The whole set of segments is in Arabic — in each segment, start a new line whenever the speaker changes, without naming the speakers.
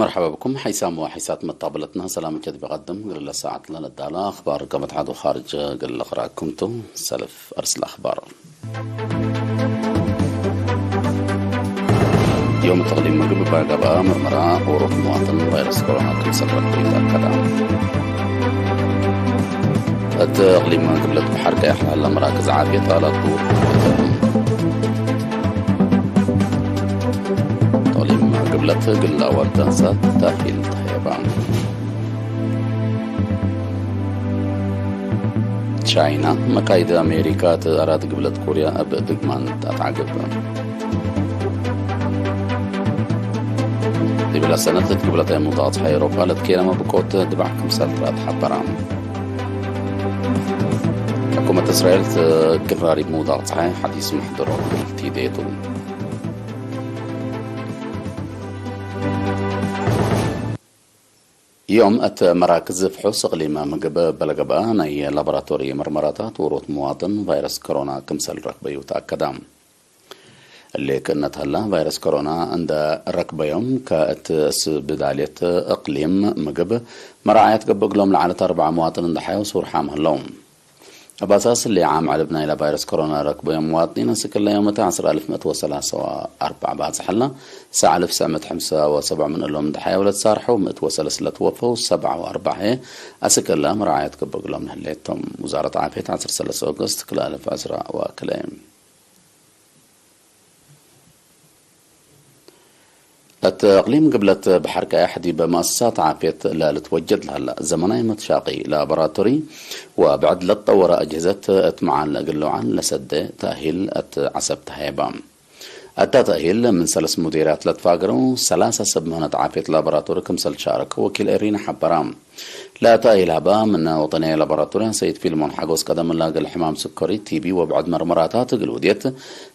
مرحبا بكم. حيسام وحيسات مطابلتنا سلام جد بقدم قل ساعة لنا الدالة أخبار قامت عدو خارج قل قراءكمتو سلف أرسل أخبار يوم تقديم مقبل باقباء مرمرة وروح مواطن فيروس كورونا كل سنة كذا تقليم قبل بحركة يحلى مراكز عافية على طول قبلت قل أول تنسى تأهيل تحيبان تشاينا مقايد أمريكا أراد قبلت كوريا أبدقمان تتعقب دي بلا سنة قبلت مضاعف أوروبا لتكيرما بكوت دبعكم سلطات حبرام حكومة إسرائيل قراري بمضاعف حديث محضر تيديتو يوم أت مراكز فحوص إقليمة مقبة بلقبة ناي لابراتوري مرمراتات وروت مواطن فيروس كورونا كمسل ركبي وتأكدام اللي كانت هلا فيروس كورونا عند ركبة يوم كأت بدالية إقليم مقبة مراعيات قبق لهم لعنة 4 مواطن ضحايا وصور حام هلوم أباساس اللي عام علبنا إلى فيروس كورونا ركبوا يوم مواطنين سكن ليوم 10134 بعد حلا ساعة 1957 من اللهم ضحايا ولد صارحوا متوصل سلة توفوا 47 أسكن لا مراعية قبق لهم هليتهم وزارة عافية 10 أغسطس كل 1000 أزرع وكلام التقليم قبلت بحركة أحدي بمؤسسات عافية لا لتوجد لها زمناي متشاقي لابراتوري وبعد لتطور أجهزة اتمعان لقلوعان لسد تأهيل عسب تهيبام التأهيل من 3 مديرات لتفاقروا 3 سبمهنة عافية لابراتوري كمسل شارك وكيل إرينا حبرام لا تأهيل هبا من وطنية لابراتوري سيد فيلمون حقوس قدم لاقى الحمام سكري تي بي وبعد مرمراتات قلوديت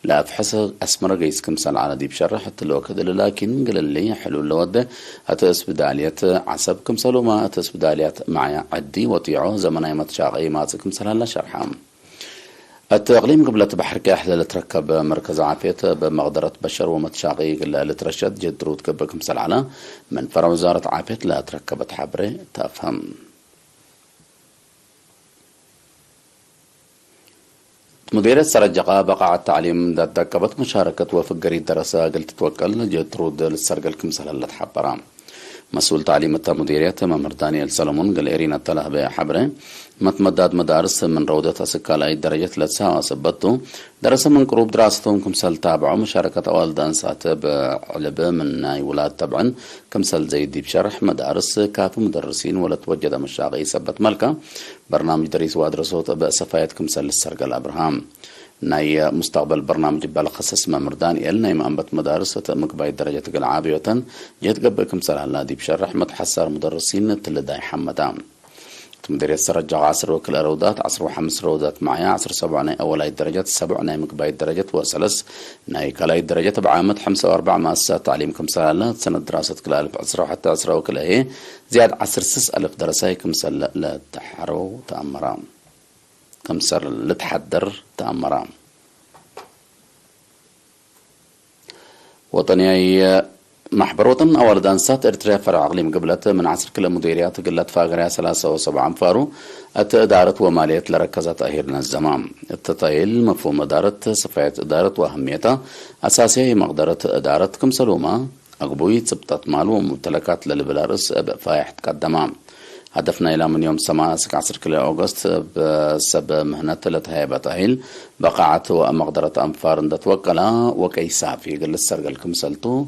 لا فحص أسمر قيس كمسل على دي بشرح التلوك لكن قل اللي حلو اللودة هتأس بداليات عسب كمسل وما هتأس بداليات معي عدي وطيعه زمناي متشاقي ماسك كمسل هلا شرحام التقليم قبل بحركة أحلى لتركب مركز عافية بمقدرة بشر ومتشاقي قل لترشد جدرود كبكم سلعنا من فرع وزارة عافية لا تركبت حبرة تفهم مديرة سرجقة بقع التعليم ذات تركبت مشاركة وفقري الدراسة قلت توكل جدرود للسرقل كمسل اللي تحبرام مسؤول تعليم مديرية ممر دانيال سلمون قال إيرينا التله بحبره متمدد مدارس من روضة أسكال أي درجة لتساوى سبته درس من قروب دراستهم كمسل تابعوا مشاركة أول دانسات بعلبة من ولاد تبعا كمسل زيدي بشرح مدارس كافة مدرسين ولا توجد مشاغي سبت ملكة برنامج دريس وادرسوت بأسفايت كمسل للسرقل أبراهام ناي مستقبل برنامج بالخصص ممردان إل ناي مأنبت مدارس مقباي درجة العابية جهت قبلكم سلام الله دي بشرح متحسر مدرسين تلداي حمدان مديرية سرجع 10 وكل رودات 10 و5 رودات معايا 10 7 أول درجات 7 ناي مقباي درجة وسلس ناي كلاي درجة بعامة 5 و4 مؤسسات تعليمكم سلام الله سنة دراسة كل 1000 10 وحتى 10 وكل هي زياد 10,000 درسايكم سل لا تحروا تأمرام كمسر لتحضر تأمرام وطني محبر وطن أول دانسات إرتريا فرع أقليم قبلت من 10 كل مديريات قلت فاقريا 3 و7 فارو التإدارة ومالية لركزة تأهيرنا الزمام التطايل مفهوم إدارة صفية إدارة وأهميتها أساسية مقدرة إدارة كمسلومة أقبوي تثبتت مال وممتلكات للبلارس بفايح تقدمام هدفنا إلى من يوم 10 كل أغسطس بسبب مهنة لتهيبة تأهيل بقعت ومقدرة أنفار توكلا وكيسافي قل السرقل كمسلتو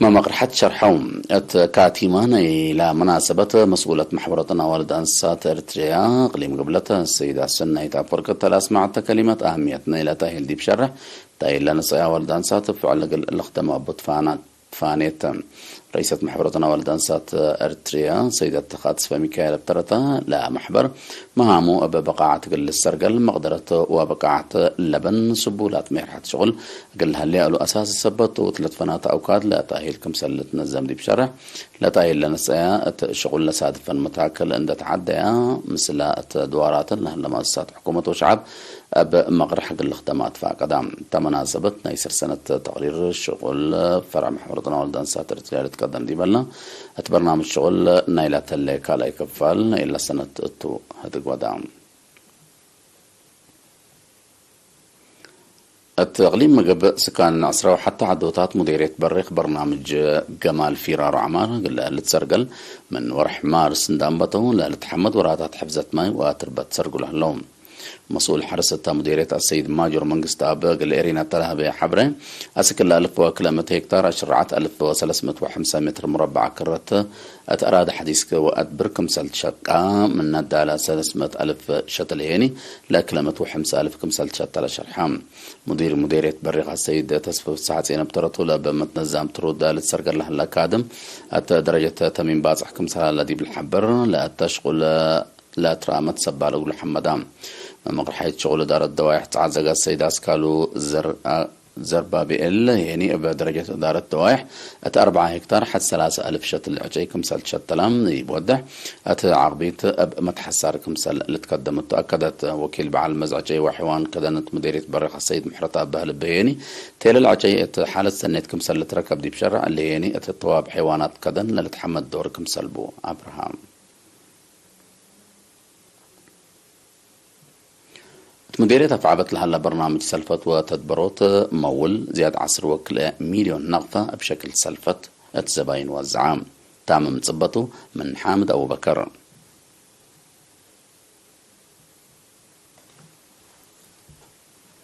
ما مقرحت شرحهم كاتيمان إلى مناسبة مسؤولة محورتنا والد أنسات إرتريا قليم قبلتها السيدة السنة يتعبرك الثلاث مع كلمات أهميتنا إلى تأهيل دي بشرح تأهيل لنسيا والد أنسات فعل الأخدم أبوت فانيت رئيسة محبرتنا والدانسات إرتريا سيدة خاتس ميكائيل بترتا لا محبر مهامو بقاعة قل السرقل مقدرة وبقاعة لبن سبولات ميرحة شغل قل هاللي قالوا أساس السبت وثلاث فنات أوقات لا تأهيل كمسل تنزم دي بشرح لا تأهيل لنسايا شغل لسادفا متاكل عند تعدي مثل دوارات لها مؤسسات حكومة وشعب أب مغرح الخدمات فقدام تمناسبت نيسر سنة تقرير الشغل فرع محورتنا والدان ساتر تجارة قدم دي بلنا برنامج شغل نايلة اللي كالا يكفال إلا سنة التو هدق ودام التغليم مقب سكان عصره وحتى عدوتات مديرية بريق برنامج جمال فيرار عمار اللي تسرقل من ورح مارس ندامبتو لتحمد وراتات حفزة ماي وتربت سرقل اللوم مسؤول حرس مديرية السيد ماجور منقستاب قال إرينا تلها حبره أسكن 1000 كيلومتر هكتار أشرعت 1305 متر مربع كرت أتأراد حديثك وأدبركم سلت شقا من ندالة 300,000 شتل هيني لا كيلومتر و5,000 كمسلت شتل شرحام مديرية بريق السيد تصفف ساعة زينب ترطولة بمتنزام ترود لتسرقر لها الأكادم درجة تمين بازح كمسلة الذي بالحبر لا تشغل لا ترامت سبالة محمدام مقرحية شغل دار الدوايح تعزق السيد أسكالو زربابيل يعني بدرجة إدارة الدوايح 4 هكتار حد 3,000 شتل عجيكم سل شتلام يبودع عربيت متحسار كمسل اللي تقدمت أكدت وكيل بعل مزعجي وحيوان كدنت مديرية بريق السيد محرطة بهل البياني تيل العجي حالة سنة كمسل اللي تركب دي بشرع اللي يعني الطواب حيوانات كدن اللي تحمد دور كمسل بو أبراهام مديرية فعبت لها برنامج سلفت وتدبروت مول زياد عصر وكل مليون نقطة بشكل سلفت الزباين والزعام تام متصبته من حامد أبو بكر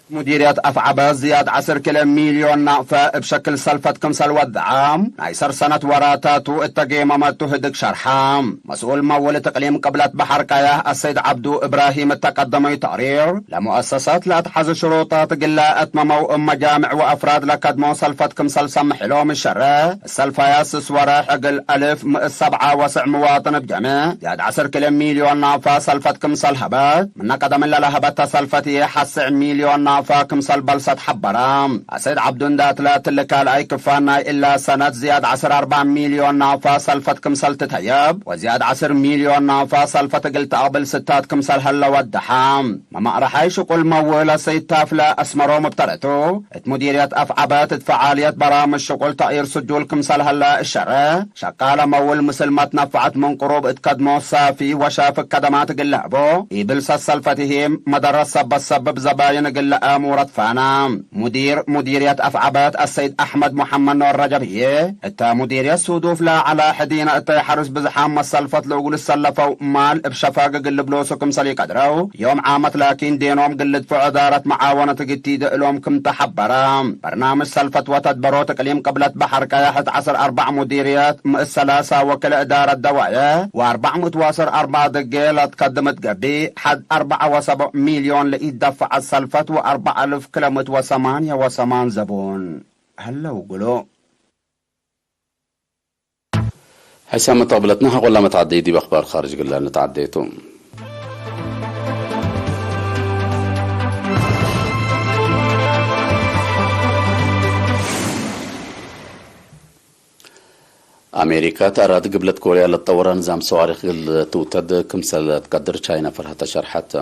مديرية أفعبة زياد 10 كيلو مليون نقفة بشكل سلفة كمسل ودعام نايسر سنة وراتاتو التقيمة تهدك شرحام مسؤول مول تقليم قبلة بحر كاياه السيد عبدو إبراهيم التقدمي تقرير لمؤسسات لا تحز شروطات قلا أتممو مجامع وأفراد لكدمو سلفة كمسل سمح لهم الشرة السلفة ياسس وراح قل 1,707 مواطن بجميع زياد 10 كيلو مليون نقفة سلفة كمسل هبات من قدم الله هبت سلفة حس مليون نقفة فاكم بلسة حبرام السيد عبدون داتلات اللي كان اي كفانا الا سنة زياد 4 مليون نافا سلفت كمسل تتهيب وزياد 10 مليون نافا سلفت قلت قبل 6 كمسل هلا ودحام ما رحيش قل مولا سيد تافلة اسمرو مبترتو مديرية افعبات فعالية برامج شغل تغيير سجول كمسل هلا الشرع شقالة مول مسلمات نفعت من قروب اتقدمو صافي وشاف الكدمات قلعبو يبلس سلفتهم مدرسة بسبب زباين قلع مورد فانا مديرية أفعبات السيد أحمد محمد نور رجبية اتا مديرية سودوف لا على حدينا اتا يحرس بزحام مسلفت لو قول السلفة مال بشفاق قلب لوسكم سلي قدرو يوم عامت لكن دينوم قلت فعدارة معاونة قتيد إلوم كم تحبرا برنامج سلفة وتدبرو تقليم قبلت بحر كايحة 4 مديريات الثلاثة وكل إدارة دوايا و4 متواصر 4 دقيلة تقدمت قبي حد 4.7 مليون لإدفع السلفة و4,000 كيلومتر و8 زبون هلا وقولوا
حسام طابلتنا ولا متعديدي بأخبار خارج قلنا نتعديتم أمريكا تأراد قبلت كوريا للطورة نظام صواريخ توتد كمسل تقدر تشاينا فرحة شرحت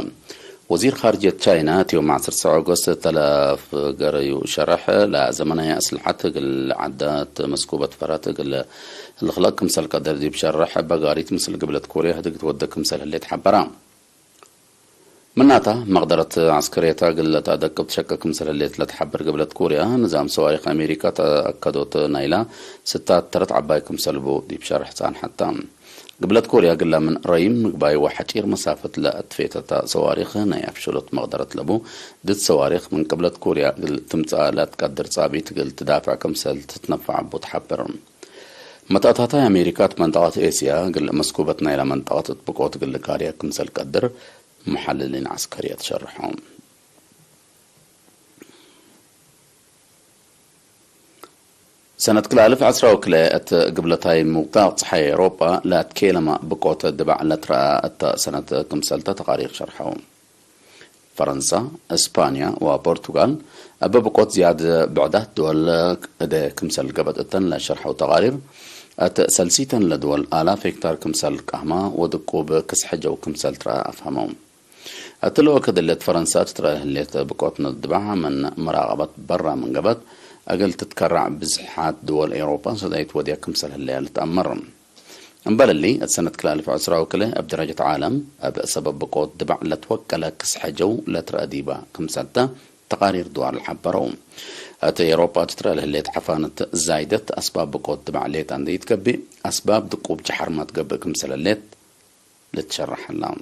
وزير خارجية تشاينا تيو معصر سعوغوست تلاف قريو شرح لزمنية أسلحة العدات مسكوبة فرات الخلاق كمسل قدر دي بشرح بقاريت مثل قبلت كوريا هدك تودى كمسل اللي تحبرام مناتا مقدرة عسكرية قلت أدك بتشكك كمسل اللي تحبر قبلت كوريا نظام صواريخ أمريكا تأكدوت نايلة 6 عباي كمسل بو دي بشرح تان حتى قبلت كوريا قلنا من ريم مقباي وحجير مسافة لا أتفيتة صواريخ نايف شلوت مقدرة لبو دد صواريخ من قبلت كوريا قلت تمتع لا تقدر صابي تقل تدافع كمسل تتنفع بو تحبر متأتاتا أمريكات منطقة آسيا قل مسكوبتنا إلى منطقة بقوت قل كاريا كمسل قدر محللين عسكرية تشرحهم سنة كل 1010 قبلتاي موقع صحي أوروبا لا تكلم بقوت دبع لترى سنة كمسلة تقارير شرحهم فرنسا اسبانيا وبرتغال بقوت زيادة بعدات دول كمسل قبل التن لشرح وتقارير سلسيتا لدول آلاف هكتار كمسل قهمة ودقوب كسحجة وكمسل ترى أفهمهم أتلو كدلت فرنسا تترى الليت بقوتنا الدبعة من مراقبة برا من قبط أقل تتكرع بزحات دول أوروبا صدايت وديا كمسل الليل تأمر انبال اللي السنة كلال في عسرة وكله بدرجة عالم بسبب بقوت دبع لتوكل كسح جو لترأديبا كمسلتا تقارير دوار الحبرو أتى أوروبا تترى الليت حفانت زايدة أسباب بقوت دبع الليت عندي يتكبي أسباب دقوب جحر ما تقبل كمسل الليت لتشرح اللون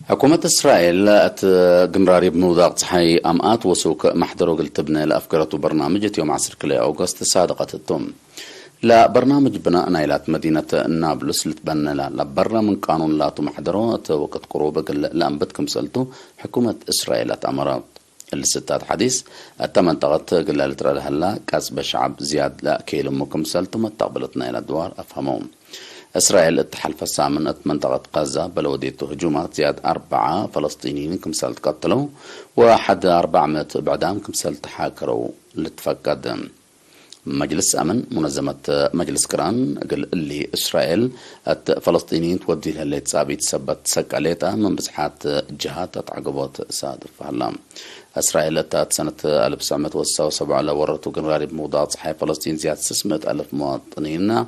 حكومة إسرائيل جنراري بموضوع صحي أمآت وسوق محضر قلت بنا لأفكارة برنامج يوم 10 أغسطس صادقة التوم لا برنامج بناء نايلات مدينة نابلس لتبنى لا برا من قانون لا محضرات وقت قروبك لأنبتكم سلتو حكومة إسرائيل أمرات الستات حديث التمنطقت قلالة رالهلا كسب شعب زياد لا كيلو مكم سلتو متقبلتنا إلى الدوار أفهمهم إسرائيل التحالف السامن منطقة غزة بلودية هجومات زياد 4 فلسطينيين كمسال تقتلوا وواحد 400 بعدام كمسال تحاكروا لتفقد مجلس أمن منظمة مجلس كران قال اللي إسرائيل فلسطينيين تودي لها اللي تسابيت سبت سكاليتها من بسحات جهات تعقبات صادر فهلا إسرائيل تات سنة 1977 لورتو قنراري بموضوع صحي فلسطين زيادة 600,000 مواطنين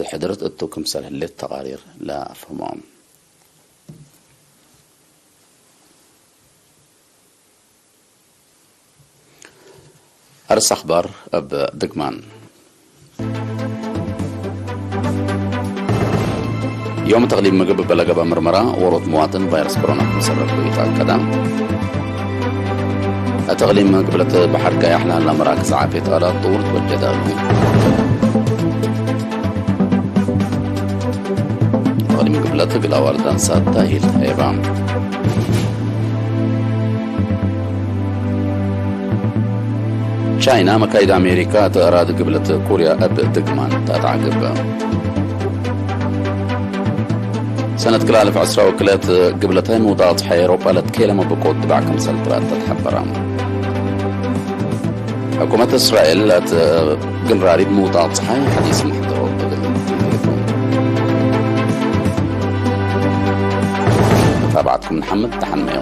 حضرت اتو كمسال اللي التقارير لا أفهمهم أرس أخبار بدقمان يوم تغليب مقب بلقب مرمرة ورود مواطن فيروس كورونا مسبب يتأكد التغليم قبلة بحر كايحنا لمراكز عافية على طور توجد تغليم قبلة قلا وردان سات تاهيل ايبام تشاينا مكايد أمريكا تأراد قبلة كوريا أب دقمان تتعقب سنة كلال في عسرة وكلات قبلتين وضعت حي أوروبا لتكيلم بقود تبع كمسل ترات تتحبران حكومة إسرائيل قنراري بموضوعات حي حديث محضر تابعتكم محمد تحميو